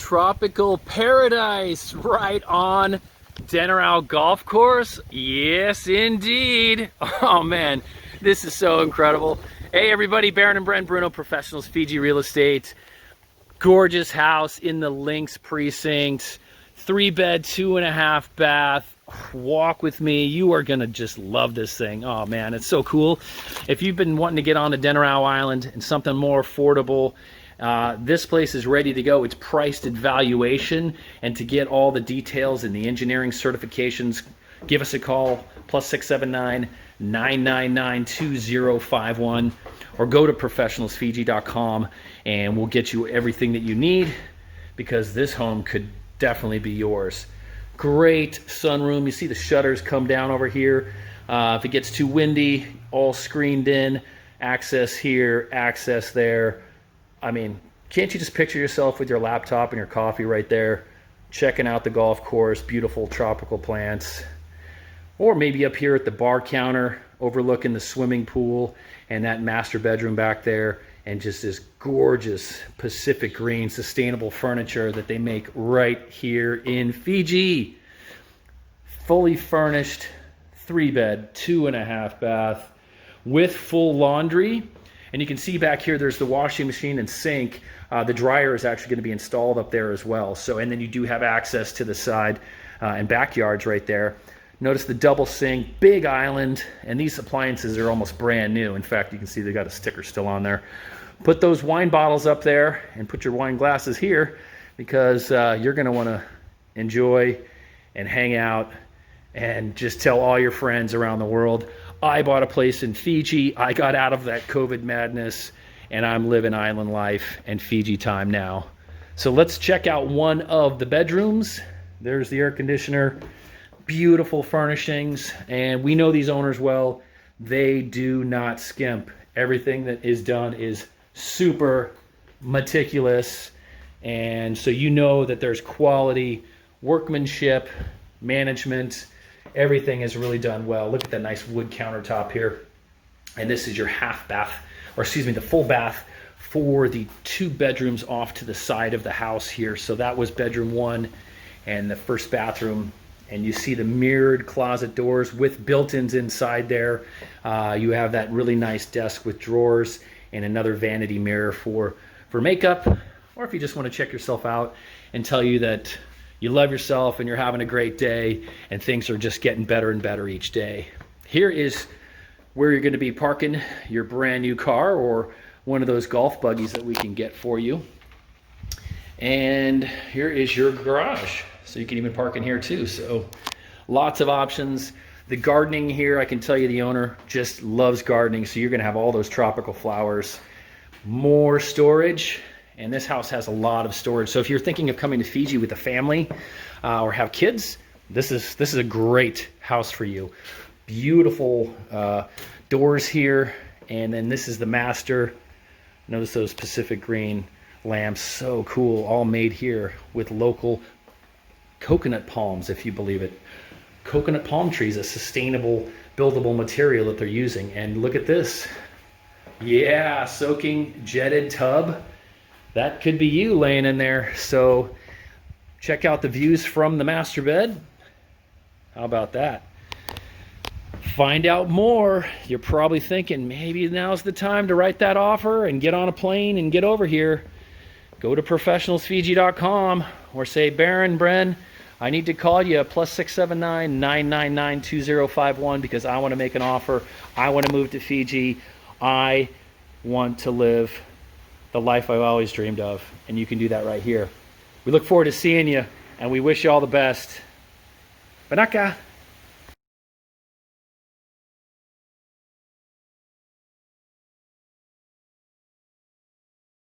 tropical paradise right on Denarau Golf Course. Yes, indeed. Oh man, this is so incredible. Hey everybody, Baron and Brent Bruno, Professionals FIJI Real Estate. Gorgeous house in the Links precinct. 3-bed, 2.5 bath. Walk with me. You are gonna just love this thing. Oh man, it's so cool. If you've been wanting to get on to Denarau Island and something more affordable, this place is ready to go. It's priced at valuation, and to get all the details and the engineering certifications, give us a call, +679 999 2051, or go to professionalsfiji.com and we'll get you everything that you need, because this home could definitely be yours. Great sunroom. You see the shutters come down over here. If it gets too windy, all screened in. Access here, access there. I mean, can't you just picture yourself with your laptop and your coffee right there, checking out the golf course, beautiful tropical plants, or maybe up here at the bar counter, overlooking the swimming pool and that master bedroom back there, and just this gorgeous Pacific green sustainable furniture that they make right here in Fiji. Fully furnished, 3-bed, 2.5 bath with full laundry. And you can see back here, there's the washing machine and sink. The dryer is actually going to be installed up there as well. So, and then you do have access to the side and backyards right there. Notice the double sink, big island, and these appliances are almost brand new. In fact, you can see they got a sticker still on there. Put those wine bottles up there and put your wine glasses here, because you're going to want to enjoy and hang out and just tell all your friends around the world, I bought a place in Fiji, I got out of that COVID madness, and I'm living island life and Fiji time now. So let's check out one of the bedrooms. There's the air conditioner, beautiful furnishings, and we know these owners well. They do not skimp. Everything that is done is super meticulous, and so you know that there's quality workmanship, management. Everything is really done well. Look at that nice wood countertop here. And this is your half bath, or excuse me, the full bath for the 2 bedrooms off to the side of the house here. So that was bedroom 1 and the first bathroom. And you see the mirrored closet doors with built-ins inside there. You have that really nice desk with drawers and another vanity mirror for makeup, or if you just want to check yourself out and tell you that you love yourself and you're having a great day and things are just getting better and better each day. Here is where you're going to be parking your brand new car, or one of those golf buggies that we can get for you. And here is your garage. So you can even park in here too. So lots of options. The gardening here, I can tell you the owner just loves gardening. So you're going to have all those tropical flowers. More storage. And this house has a lot of storage. So if you're thinking of coming to Fiji with a family or have kids, this is a great house for you. Beautiful doors here. And then this is the master. Notice those Pacific green lamps. So cool. All made here with local coconut palms, if you believe it. Coconut palm trees, a sustainable buildable material that they're using. And look at this. Yeah, soaking jetted tub. That could be you laying in there. So check out the views from the master bed. How about that? Find out more. You're probably thinking maybe now's the time to write that offer and get on a plane and get over here. Go to professionalsfiji.com or say, Baron, Bren, I need to call you, +679 999 2051, because I want to make an offer. I want to move to Fiji. I want to live the life I've always dreamed of, and you can do that right here. We look forward to seeing you, and we wish you all the best. Banaka.